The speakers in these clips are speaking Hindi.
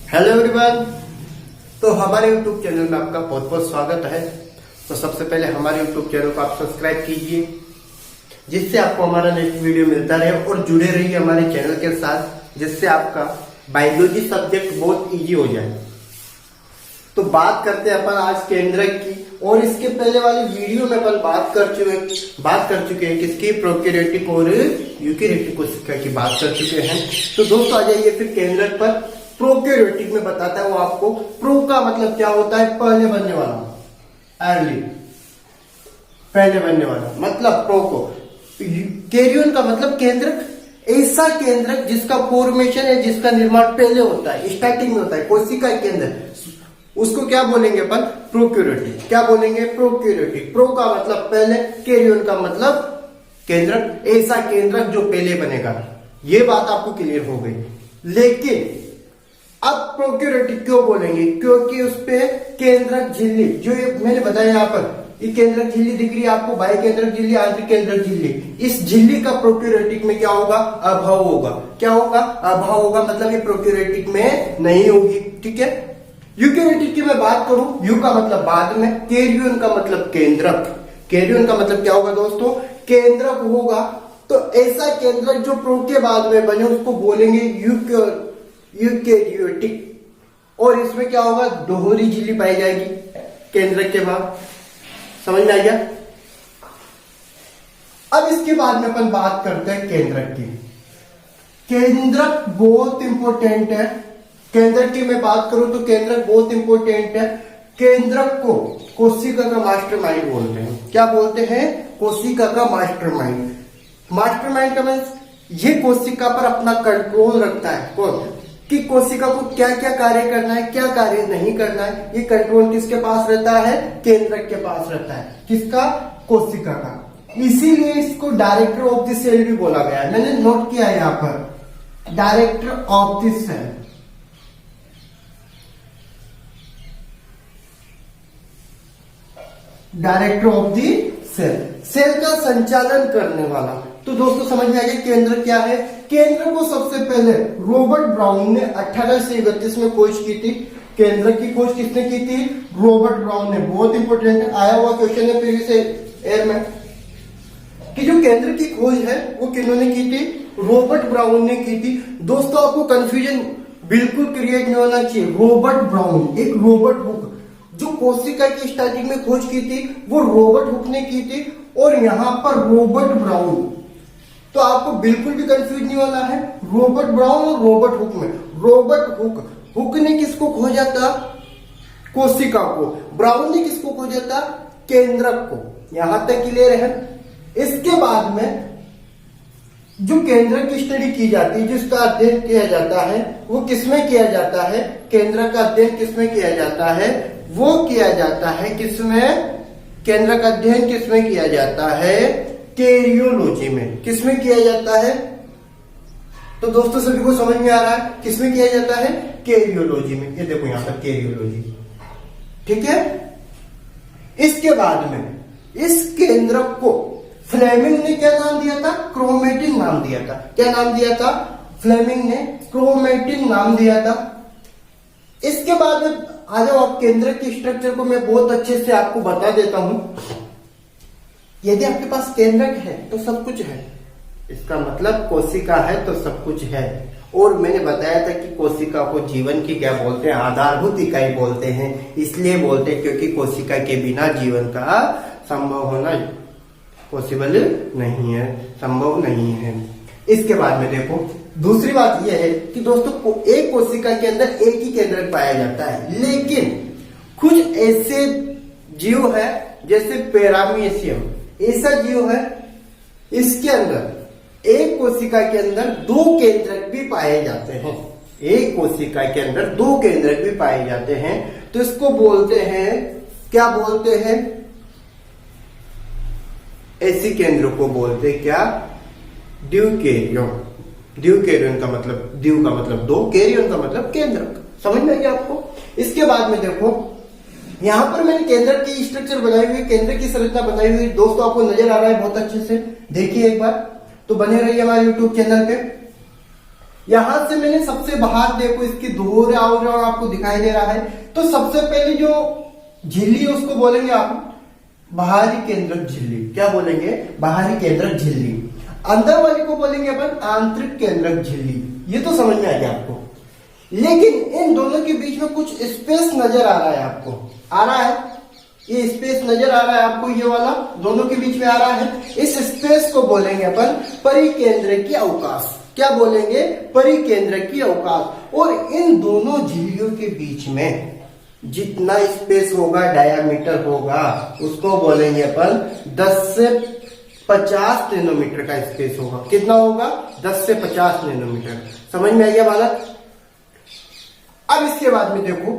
Hello everyone. तो हमारे यूट्यूब चैनल में आपका बहुत बहुत स्वागत है। तो सबसे पहले हमारे यूट्यूब चैनल को आप सब्सक्राइब कीजिए, जिससे आपको हमारा नेक्स्ट वीडियो मिलता रहे और जुड़े रहिए हमारे चैनल के साथ, जिससे आपका बायोलॉजी सब्जेक्ट बहुत इजी हो जाए। तो बात करते हैं अपन आज केंद्रक की, और इसके पहले वाली वीडियो में अपन बात कर चुके हैं किसकी, प्रोकैरियोटिक और यूकैरियोटिक कोशिका की बात कर चुके हैं। तो दोस्तों आ जाइए फिर केंद्रक पर। प्रोकैरियोटिक में बताता है वो आपको, प्रो का मतलब क्या होता है, पहले बनने वाला, अर्ली पहले बनने वाला मतलब प्रो को। कैरियन का मतलब केंद्रक, ऐसा केंद्रक जिसका फॉर्मेशन है, जिसका निर्माण पहले होता है, स्टार्टिंग में होता है, कोशिका के अंदर, उसको क्या बोलेंगे अपन, प्रोकैरियोटिक। क्या बोलेंगे, प्रोकैरियोटिक। प्रो का मतलब पहले, कैरियन का मतलब केंद्रक, ऐसा केंद्रक जो पहले बनेगा। ये बात आपको क्लियर हो गई। लेकिन अब प्रोकैरियोटिक क्यों बोलेंगे, क्योंकि उस पे केंद्रक झिल्ली, जो ये मैंने बताया यहाँ पर, ये केंद्रक झिल्ली दिख रही है आपको, बाह्य केंद्रक झिल्ली, आंतरिक केंद्रक झिल्ली। इस झिल्ली का प्रोकैरियोटिक में क्या होगा, अभाव होगा। क्या होगा, अभाव होगा, मतलब ये प्रोकैरियोटिक में नहीं होगी। ठीक है। यूकैरियोटिक की मैं बात करूं, यू का मतलब बाद में, कैरियन का मतलब केंद्रक। कैरियन का मतलब क्या होगा दोस्तों, केंद्रक होगा। तो ऐसा केंद्रक जो प्रो के बाद में बने उसको बोलेंगे यूकैरियोटिक। और इसमें क्या होगा, दोहरी झिल्ली पाई जाएगी केंद्रक के बाद। समझ में आ गया। अब इसके बाद में अपन बात करते हैं केंद्रक की। केंद्रक बहुत इंपॉर्टेंट है। केंद्रक की मैं बात करूं तो केंद्रक बहुत इंपॉर्टेंट है। केंद्रक को कोशिका का मास्टरमाइंड बोलते हैं। क्या बोलते हैं, कोशिका का मास्टरमाइंड। मास्टरमाइंड का मीन्स ये कोशिका पर अपना कंट्रोल रखता है। कौन, कि कोशिका को क्या क्या कार्य करना है, क्या कार्य नहीं करना है, ये कंट्रोल किसके पास रहता है, केंद्रक के पास रहता है। किसका, कोशिका का। इसीलिए इसको डायरेक्टर ऑफ द सेल भी बोला गया है। मैंने नोट किया है यहाँ पर, director of the cell. Director of the cell, cell का संचालन करने वाला। तो दोस्तों समझ में आ गया केंद्र क्या है। केंद्र को सबसे पहले रॉबर्ट ब्राउन ने 1831 में खोज की थी। केंद्र की खोज किसने की थी, रॉबर्ट ब्राउन ने। बहुत इंपॉर्टेंट आया हुआ क्वेश्चन है प्रीवियस ईयर में, कि जो केंद्र की खोज है वो किन्होंने की थी, रॉबर्ट ब्राउन ने की थी। दोस्तों आपको कंफ्यूजन बिल्कुल क्रिएट नहीं होना चाहिए। रॉबर्ट ब्राउन, एक रॉबर्ट हुक, जो कोशिका की स्टार्टिंग में खोज की थी वो रॉबर्ट हुक ने की थी, और यहां पर रॉबर्ट ब्राउन। तो आपको बिल्कुल भी कंफ्यूज नहीं होना है, रॉबर्ट ब्राउन और रॉबर्ट हुक में। रॉबर्ट हुक ने किसको खोजा था, कोशिका को। ब्राउन ने किसको खोजा था, केंद्रक को। यहां तक क्लियर है। इसके बाद में जो केंद्रक की स्टडी की जाती है, जिसका अध्ययन किया जाता है, वो किसमें किया जाता है, केंद्रक का अध्ययन किसमें किया जाता है, वो किया जाता है किसमें, केंद्रक का अध्ययन किसमें किया जाता है, कैरियोलॉजी में। किसमें किया जाता है, तो दोस्तों सभी को समझ में आ रहा है किसमें किया जाता है, कैरियोलॉजी में। ये देखो यहां पर कैरियोलॉजी। ठीक है। इसके बाद में इस केंद्रक को फ्लेमिंग ने क्या नाम दिया था, क्रोमेटिन नाम दिया था। क्या नाम दिया था, फ्लेमिंग ने क्रोमेटिन नाम दिया था। इसके बाद में आ जाओ आप, केंद्रक की स्ट्रक्चर को मैं बहुत अच्छे से आपको बता देता हूं। यदि आपके पास केंद्रक है तो सब कुछ है, इसका मतलब कोशिका है तो सब कुछ है। और मैंने बताया था कि कोशिका को जीवन की क्या बोलते हैं, आधारभूत इकाई बोलते हैं। इसलिए बोलते हैं क्योंकि कोशिका के बिना जीवन का संभव होना पॉसिबल नहीं है, संभव नहीं है। इसके बाद में देखो दूसरी बात यह है कि दोस्तों एक कोशिका के अंदर एक ही केंद्रक पाया जाता है, लेकिन कुछ ऐसे जीव है जैसे पैरामीशियम, ऐसा जीव है, इसके अंदर एक कोशिका के अंदर दो केंद्रक भी पाए जाते हैं। एक कोशिका के अंदर दो केंद्रक भी पाए जाते हैं, तो इसको बोलते हैं, क्या बोलते हैं, ऐसी केंद्र को बोलते क्या, ड्यूकैरियन। ड्यूकैरियन का मतलब, ड्यू का मतलब दो, कैरियन का मतलब केंद्रक। समझ में आएगा आपको। इसके बाद में देखो यहां पर मैंने केंद्रक की स्ट्रक्चर बनाई हुई, केंद्रक की संरचना बनाई हुई। दोस्तों आपको नजर आ रहा है बहुत अच्छे से, देखिए एक बार। तो बने रहिए हमारे यूट्यूब चैनल पे। यहां से मैंने सबसे बाहर देखो इसकी दूर और आपको दिखाई दे रहा है। तो सबसे पहले जो झिल्ली है उसको बोलेंगे आप बाहरी केंद्रक झिल्ली। क्या बोलेंगे? बाहरी केंद्रक झिल्ली। अंदर वाली को बोलेंगे अपन आंतरिक केंद्रक झिल्ली। ये तो समझ में आ गया आपको। लेकिन इन दोनों के बीच में कुछ स्पेस नजर आ रहा है आपको, आ रहा है, ये स्पेस नजर आ रहा है आपको, ये वाला दोनों के बीच में आ रहा है। इस स्पेस को बोलेंगे अपन परिकेंद्रकीय अवकाश। क्या बोलेंगे? परिकेंद्रकीय अवकाश। और इन दोनों झिल्लियों के बीच में जितना स्पेस होगा, डायामीटर होगा, उसको बोलेंगे अपन 10 से 50 नैनोमीटर का स्पेस होगा। कितना होगा? 10 से 50 नैनोमीटर। समझ में आ गया बालक? अब इसके बाद में देखो,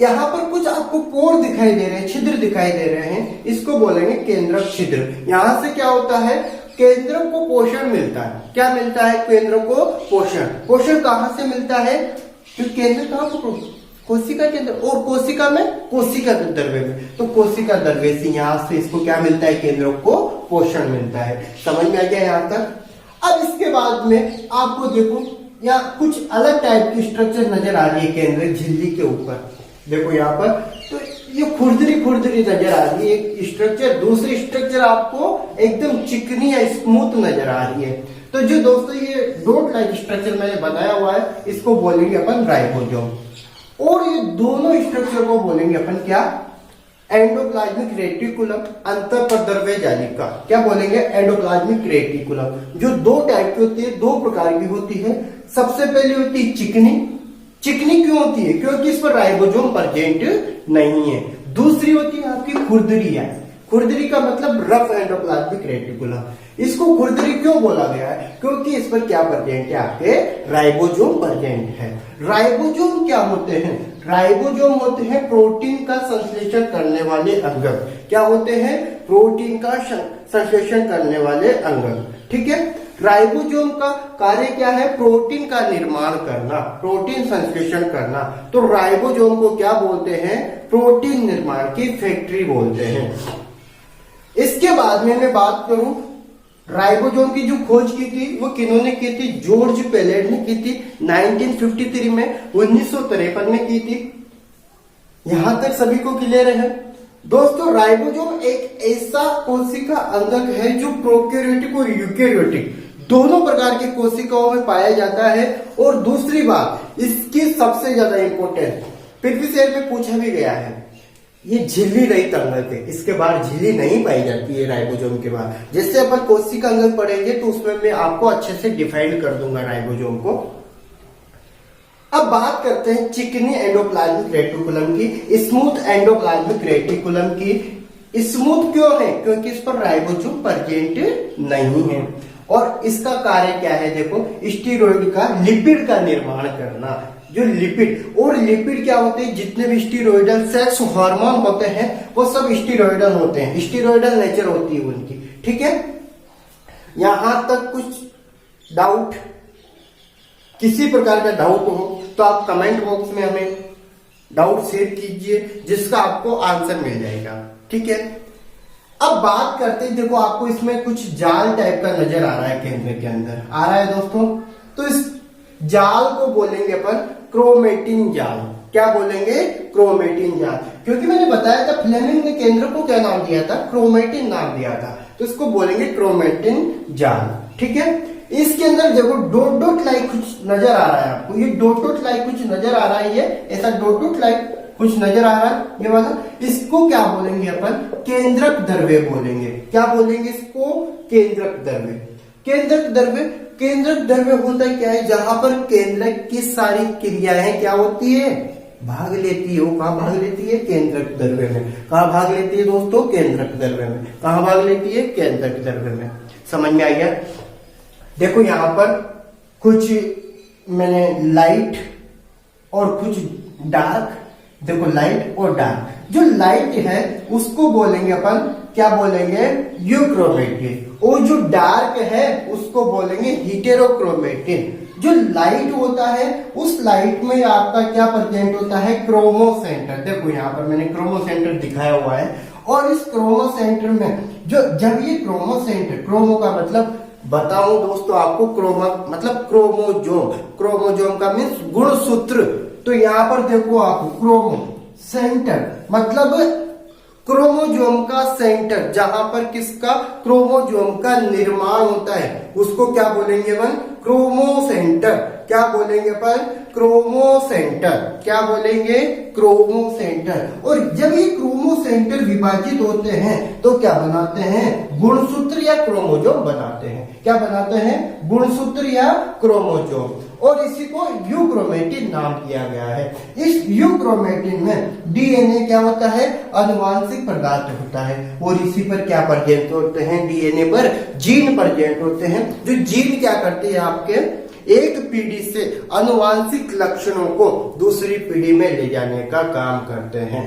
यहां पर कुछ आपको पोर दिखाई दे रहे हैं, छिद्र दिखाई दे रहे हैं, इसको बोलेंगे केंद्रक छिद्र। यहां से क्या होता है? केंद्रक को पोषण मिलता है। क्या मिलता है? केंद्र को पोषण। पोषण कहां से मिलता है? तो केंद्र कहां को? कोशिका के अंदर। और कोशिका में? कोशिका द्रव्य में। तो कोशिका द्रव्य से यहां से इसको क्या मिलता है? केंद्र को पोषण मिलता है। समझ में आ गया यहां तक? अब इसके बाद में आपको देखो या कुछ अलग टाइप की स्ट्रक्चर नजर आ रही है केंद्रक झिल्ली के ऊपर। देखो यहाँ पर तो ये खुरदरी खुरदरी नजर आ रही है एक स्ट्रक्चर। दूसरी स्ट्रक्चर आपको एकदम चिकनी या स्मूथ नजर आ रही है। तो जो दोस्तों ये डॉट लाइक स्ट्रक्चर मैंने बनाया हुआ है, इसको बोलेंगे अपन राइबोसोम। और ये दोनों स्ट्रक्चर को बोलेंगे अपन क्या? एंडोप्लाज्मिक रेटिकुलम, अंतःपद्रव्य जालिका। क्या बोलेंगे? Endoplasmic reticulum. जो दो टाइप की होती है, दो प्रकार की होती है। सबसे पहली होती है चिकनी। चिकनी क्यों होती है? क्योंकि इस पर राइबोसोम प्रेजेंट नहीं है। दूसरी होती है आपकी खुरदरी है। खुरदरी का मतलब रफ एंडोप्लाज्मिक रेटिकुलम। इसको खुरदरी क्यों बोला गया है? क्योंकि इस पर क्या प्रेजेंट है? आपके राइबोसोम प्रेजेंट है। राइबोसोम क्या होते हैं? राइबोसोम होते हैं प्रोटीन का संश्लेषण करने वाले अंग। क्या होते हैं? प्रोटीन का संश्लेषण करने वाले अंग। ठीक है। राइबोसोम का कार्य क्या है? प्रोटीन का निर्माण करना, प्रोटीन संश्लेषण करना। तो राइबोसोम को क्या बोलते हैं? प्रोटीन निर्माण की फैक्ट्री बोलते हैं। इसके बाद में मैं बात करूं, राइबोसोम की जो खोज की थी वो किन्होंने की थी? जॉर्ज पेलेट ने की थी 1953 में, 1953 में की थी। यहां तक सभी को क्लियर है दोस्तों? राइबोसोम एक ऐसा कोशिका अंगक है जो प्रोकैरियोटिक और यूकैरियोटिक दोनों प्रकार की कोशिकाओं में पाया जाता है। और दूसरी बात, इसकी सबसे ज्यादा इंपोर्टेंट, पृथ्वी शहर में पूछा भी गया है, ये झिल्ली रहित अंगक है। इसके बाद झिल्ली नहीं पाई जाती है राइबोसोम के बाद। जैसे अपन कोशिका अंगक पढ़ेंगे तो उसमें मैं आपको अच्छे से डिफाइन कर दूंगा राइबोसोम को। अब बात करते हैं चिकनी एंडोप्लाज्मिक रेटिकुलम की, स्मूथ एंडोप्लाज्मिक रेटिकुलम की। स्मूथ क्यों है? क्योंकि इस पर राइबोसोम प्रेजेंट नहीं है। और इसका कार्य क्या है? देखो, स्टीरॉयड का, लिपिड का निर्माण करना। जो लिपिड, और लिपिड क्या होते हैं? जितने भी स्टीरॉयडल सेक्स हार्मोन होते हैं वो सब स्टीरॉयडल होते हैं, स्टीरॉयडल नेचर होती है उनकी। ठीक है। यहां तक कुछ डाउट, किसी प्रकार का डाउट हो तो आप कमेंट बॉक्स में हमें डाउट शेयर कीजिए, जिसका आपको आंसर मिल जाएगा। ठीक है। अब बात करते हैं, देखो आपको इसमें कुछ जाल टाइप का नजर आ रहा है केंद्र के अंदर, आ रहा है दोस्तों। तो इस जाल को बोलेंगे अपन क्रोमेटिन जाल। क्या बोलेंगे? क्रोमेटिन जाल। क्योंकि मैंने बताया था फ्लेमिंग ने केंद्र को क्या नाम दिया था? क्रोमेटिन नाम दिया था। तो इसको बोलेंगे क्रोमेटिन जाल। ठीक है। इसके अंदर देखो डॉट डॉट लाइक कुछ नजर आ रहा है आपको, ये डॉट डॉट लाइक कुछ नजर आ रहा है, ये ऐसा डॉट डॉट लाइक कुछ नजर आ रहा है, ये वाला। इसको क्या बोलेंगे अपन? केंद्रक द्रव्य बोलेंगे। क्या बोलेंगे इसको? केंद्रक द्रव्य। केंद्रक द्रव्य, केंद्रक द्रव्य होता है क्या है? जहां पर केंद्रक की सारी क्रियाएं क्या होती है? भाग लेती है। वो कहां भाग लेती है? केंद्रक द्रव्य में। कहां भाग लेती है दोस्तों? केंद्रक द्रव्य में। कहां भाग लेती है? केंद्रक द्रव्य में। समझ में आ गया? देखो यहां पर कुछ मैंने लाइट और कुछ डार्क, देखो लाइट और डार्क। जो लाइट है उसको बोलेंगे अपन, क्या बोलेंगे? यूक्रोमेटिन। और जो डार्क है उसको बोलेंगे हीटेरोक्रोमेटिन। जो लाइट होता है उस लाइट में आपका क्या प्रेजेंट होता है? Chromocentre. देखो यहाँ पर मैंने क्रोमो सेंटर दिखाया हुआ है। और इस क्रोमो सेंटर में जो, जब ये क्रोमो सेंटर, क्रोमो का मतलब बताऊं दोस्तों आपको, मतलब क्रोमोजोम, क्रोमोजोम का मीन्स गुणसूत्र। तो यहाँ पर देखो आप, क्रोमो सेंटर मतलब क्रोमोजोम का सेंटर, जहां पर किसका, क्रोमोजोम का निर्माण होता है, उसको क्या बोलेंगे अपन, क्रोमोसेंटर। क्या बोलेंगे अपन, क्रोमोसेंटर। क्या बोलेंगे, क्रोमोसेंटर। और जब ये क्रोमोसेंटर विभाजित होते हैं तो क्या बनाते हैं, गुणसूत्र या क्रोमोजोम बनाते हैं। क्या बनाते हैं, गुणसूत्र या क्रोमोजोम। और इसी को यूक्रोमेटिन नाम दिया गया है। इस यूक्रोमेटिन में डीएनए क्या होता है, अनुवांशिक पदार्थ होता है। और इसी पर क्या प्रेजेंट होते हैं, डीएनए पर जीन प्रेजेंट होते हैं। जो जीन क्या करते हैं, आपके एक पीढ़ी से अनुवांशिक लक्षणों को दूसरी पीढ़ी में ले जाने का काम करते हैं।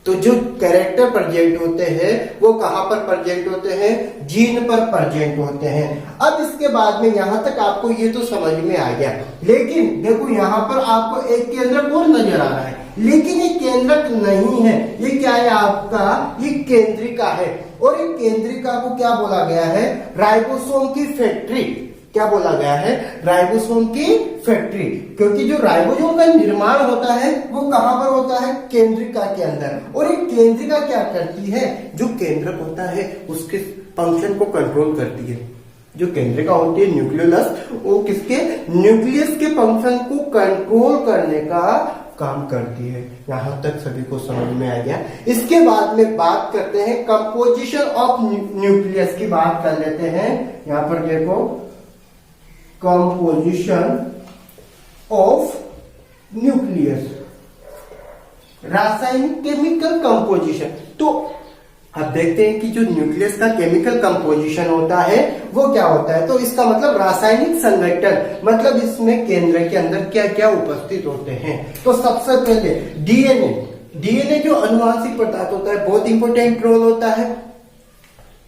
तो जो कैरेक्टर प्रेजेंट होते हैं वो कहां पर प्रेजेंट होते हैं, जीन पर प्रेजेंट होते हैं। अब इसके बाद में यहां तक आपको ये तो समझ में आ गया, लेकिन देखो यहां पर आपको एक केंद्रक और नजर आ रहा है, लेकिन ये केंद्रक नहीं है। ये क्या है आपका, ये केंद्रिका है। और ये केंद्रिका को क्या बोला गया है, राइबोसोम की फैक्ट्री। क्या बोला गया है, राइबोसोम की फैक्ट्री। क्योंकि जो राइबोसोम का निर्माण होता है वो कहां पर होता है, केंद्रिका के अंदर। और ये केंद्रिका क्या करती है, जो केंद्रक होता है उसके फंक्शन को कंट्रोल करती है। जो केंद्रिका होती है न्यूक्लियस, वो किसके, न्यूक्लियस के फंक्शन को कंट्रोल करने का काम करती है। यहां तक सभी को समझ में आ गया। इसके बाद में बात करते हैं कंपोजिशन ऑफ न्यूक्लियस की बात कर लेते हैं। यहां पर देखो, कंपोजिशन ऑफ न्यूक्लियस, रासायनिक केमिकल कंपोजिशन। तो अब देखते हैं कि जो न्यूक्लियस का केमिकल कंपोजिशन होता है वो क्या होता है। तो इसका मतलब रासायनिक संगठन, मतलब इसमें केंद्र के अंदर क्या क्या उपस्थित होते हैं। तो सबसे पहले डीएनए, डीएनए जो अनुवांशिक पदार्थ होता है, बहुत इंपॉर्टेंट रोल होता है।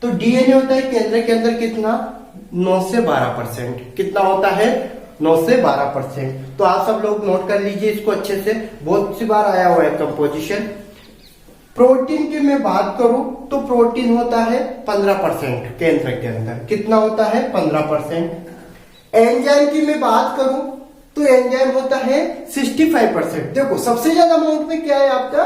तो डीएनए होता है केंद्र के अंदर कितना, 9 से 12%। कितना होता है, 9 से 12%। तो आप सब लोग नोट कर लीजिए इसको अच्छे से, बहुत सी बार आया हुआ है कंपोजिशन। प्रोटीन की मैं बात करूं तो प्रोटीन होता है 15% केंद्र के अंदर। कितना होता है, 15%। एंजाइम की मैं बात करूं तो एंजाइम होता है 65%। देखो सबसे ज्यादा अमाउंट में क्या है आपका,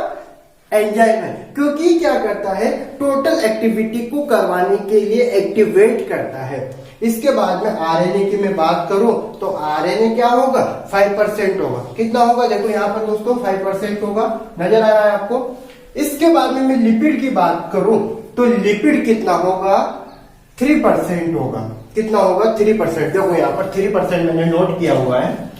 एंजाइम है, क्योंकि क्या करता है, टोटल एक्टिविटी को करवाने के लिए एक्टिवेट करता है। इसके बाद में आरएनए की मैं बात करूं तो आरएनए क्या होगा, 5% होगा। कितना होगा, देखो यहाँ पर दोस्तों 5% होगा, नजर आ रहा है आपको। इसके बाद में मैं लिपिड की बात करूं तो लिपिड कितना होगा, 3% होगा। कितना होगा, 3%। देखो यहाँ पर 3% मैंने नोट किया हुआ है।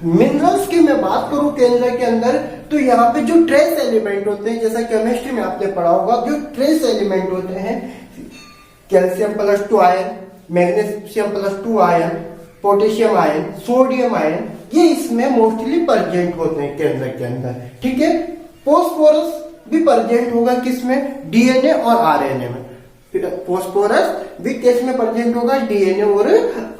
मिनरल्स की मैं बात करूं केंद्र के अंदर तो यहाँ पे जो ट्रेस एलिमेंट होते हैं, जैसा केमिस्ट्री में आपने पढ़ा होगा, जो ट्रेस एलिमेंट होते हैं, calcium +2 ion, magnesium +2 ion, potassium ion, sodium ion, ये इसमें मोस्टली प्रेजेंट होते हैं केंद्र के अंदर। ठीक है, फोस्फोरस भी प्रेजेंट होगा किसमें, डीएनए और आरएनए में। फोस्फोरस भी किस में प्रेजेंट होगा, डीएनए और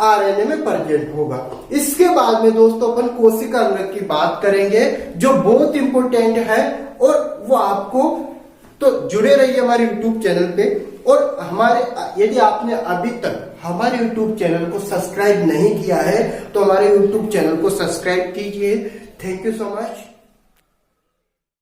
आरएनए में प्रेजेंट होगा। इसके बाद में दोस्तों अपन कोशिका अंग की बात करेंगे, जो बहुत इंपॉर्टेंट है। और वो आपको, तो जुड़े रहिए हमारे यूट्यूब चैनल पे। और हमारे, यदि आपने अभी तक हमारे यूट्यूब चैनल को सब्सक्राइब नहीं किया है तो हमारे यूट्यूब चैनल को सब्सक्राइब कीजिए। Thank you so much.